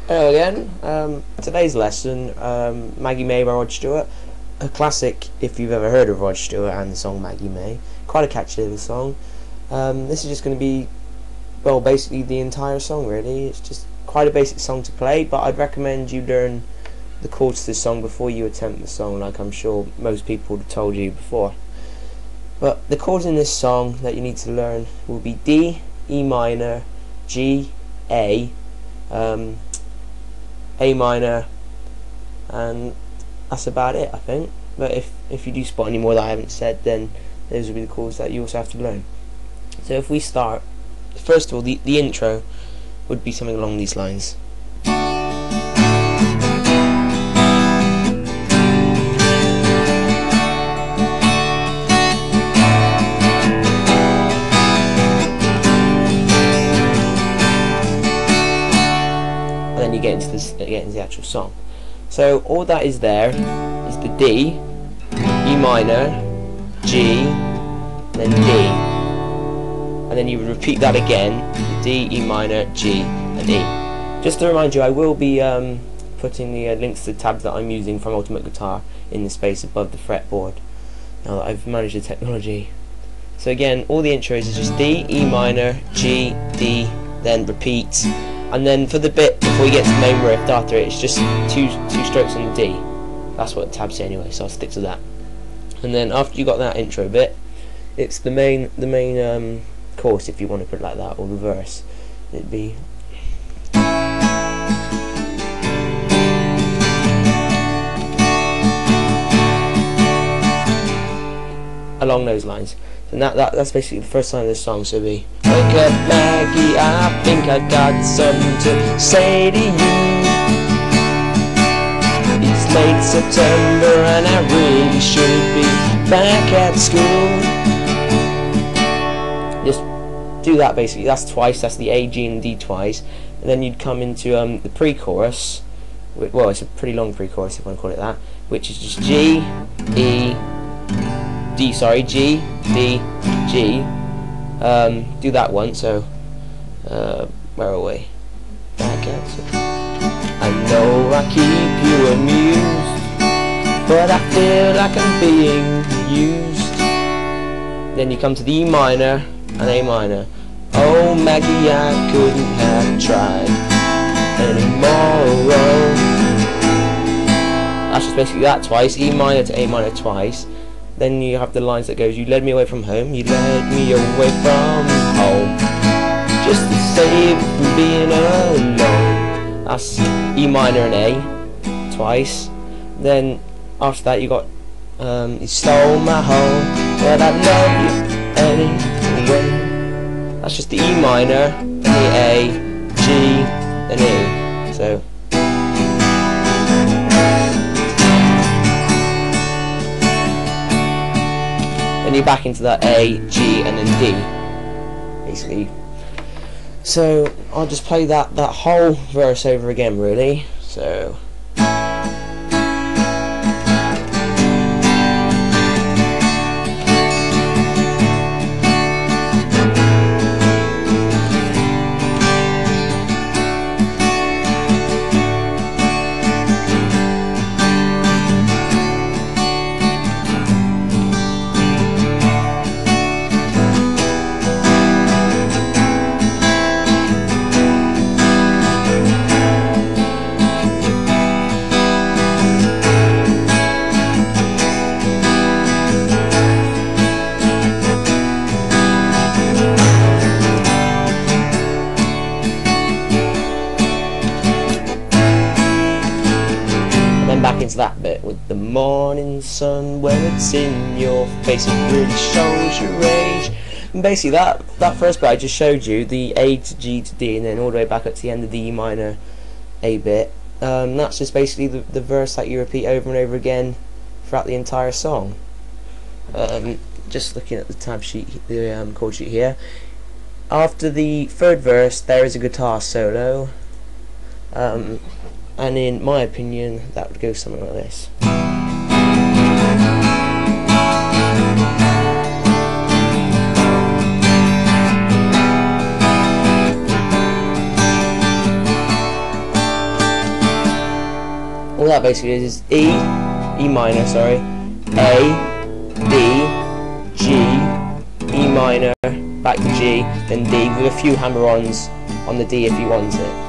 Hello again. Today's lesson, Maggie May by Rod Stewart. A classic if you've ever heard of Rod Stewart and the song Maggie May. Quite a catchy little song. This is just going to be, well, basically the entire song really. It's just quite a basic song to play, but I'd recommend you learn the chords to this song before you attempt the song, like I'm sure most people would have told you before. But the chords in this song that you need to learn will be D, E minor, G, A minor, and that's about it, I think. But if you do spot any more that I haven't said, then those will be the chords that you also have to learn. So if we start, first of all, the intro would be something along these lines. You get into the actual song. So all that is there is the D, E minor, G, then D, and then you would repeat that again, the D, E minor, G, and E. Just to remind you, I will be putting the links to the tabs that I'm using from Ultimate Guitar in the space above the fretboard, now that I've managed the technology. So again, all the intros is just D, E minor, G, D, then repeat. And then for the bit before you get to the main riff after it, it's just two strokes on the D. That's what the tabs say anyway, so I'll stick to that. And then after you got that intro bit, it's the main chorus, if you want to put it like that, or the verse. It'd be along those lines. And that's basically the first line of this song. So be, wake up Maggie, I think I got something to say to you. It's late September and I really should be back at school. Just do that basically. That's twice. That's the A, G and D twice. And then you'd come into the pre-chorus. Well, it's a pretty long pre-chorus if I want to call it that, which is just G, E, D, sorry, G, D, G. Do that once, so where are we? Back at it. I know I keep you amused, but I feel like I'm being used. Then you come to the E minor and A minor. Oh Maggie, I couldn't have tried anymore. That's just basically that twice, E minor to A minor twice. Then you have the lines that goes, you led me away from home, you led me away from home, just to save me from being alone. That's E minor and A, twice. Then after that you got, you stole my home, but I love you anyway. That's just the E minor, and the A, G, and E. So you're back into that A, G, and then D, basically. So I'll just play that whole verse over again, really. So. Back into that bit with the morning sun when it's in your face, it really shows your age. And basically that first bit I just showed you, the A to G to D, and then all the way back up to the end of the E minor A bit. That's just basically the verse that you repeat over and over again throughout the entire song. Just looking at the tab sheet, the chord sheet here. After the third verse, there is a guitar solo. And in my opinion, that would go something like this. that basically is E minor, sorry, A, B, G, E minor, back to G, then D, with a few hammer-ons on the D if you want it.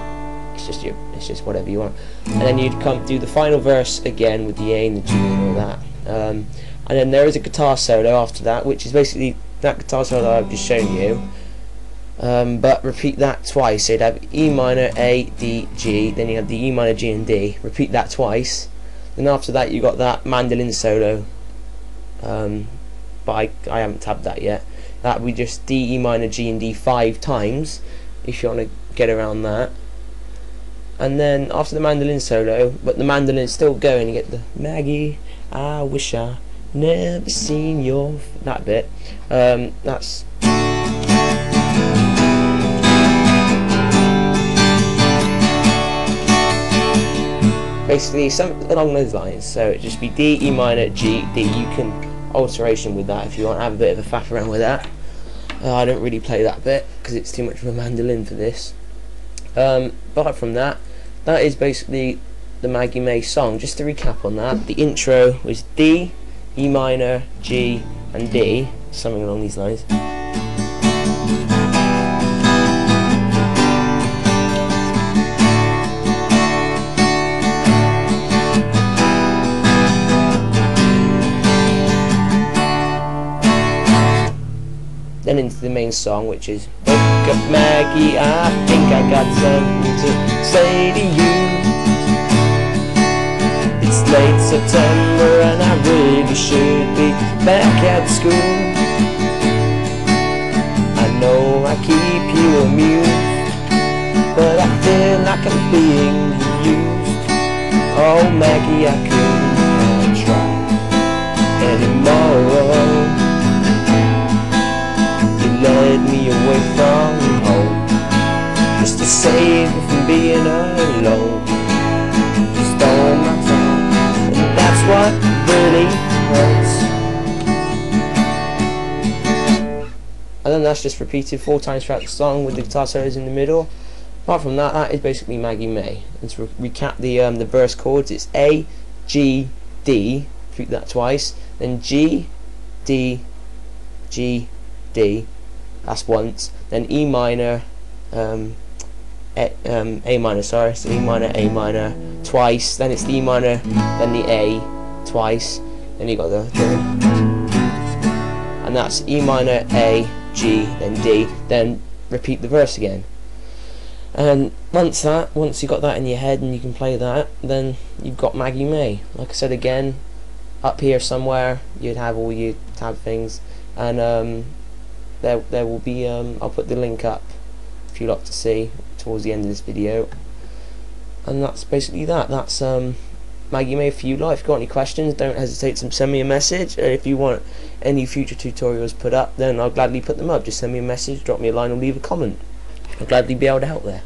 It's just whatever you want. And then you'd come do the final verse again with the A and the G and all that. And then there is a guitar solo after that, which is basically that guitar solo that I've just shown you. But repeat that twice. So you'd have E minor, A, D, G, then you have the E minor, G and D. Repeat that twice. Then after that you got that mandolin solo. But I haven't tabbed that yet. That would be just D, E minor, G and D 5 times, if you want to get around that. And then after the mandolin solo, but the mandolin's still going, you get the Maggie, I wish I never seen your that bit. That's basically something along those lines. So it'd just be D, E minor, G, D. You can alteration with that if you want to have a bit of a faff around with that. I don't really play that bit because it's too much of a mandolin for this. Apart from that, that is basically the Maggie May song. Just to recap on that, the intro was D, E minor, G and D, something along these lines. Then into the main song, which is wake up Maggie, I think I got something to say to you. It's late September and I really should be back at school. I know I keep you amused, but I feel like I'm being used. Oh Maggie, I couldn't try anymore. Led me away from home just to save me from being alone. You stole my time, and that's what really hurts. And then that's just repeated 4 times throughout the song with the guitar solos in the middle. Apart from that, that is basically Maggie May. And to recap the verse chords, it's A, G, D. Repeat that twice. Then G, D, G, D. That's once. Then E minor, A minor, sorry. So E minor, A minor twice. Then it's the E minor, then the A twice. Then you got the and that's E minor, A, G, then D. Then repeat the verse again. And once you got that in your head and you can play that, then you've got Maggie May. Like I said again, up here somewhere you'd have all your tab things, and there will be I'll put the link up if you'd like to see towards the end of this video. And that's basically that. That's Maggie May for you lot. If you've got any questions, don't hesitate to send me a message. If you want any future tutorials put up, then I'll gladly put them up. Just send me a message, drop me a line or leave a comment. I'll gladly be able to help there.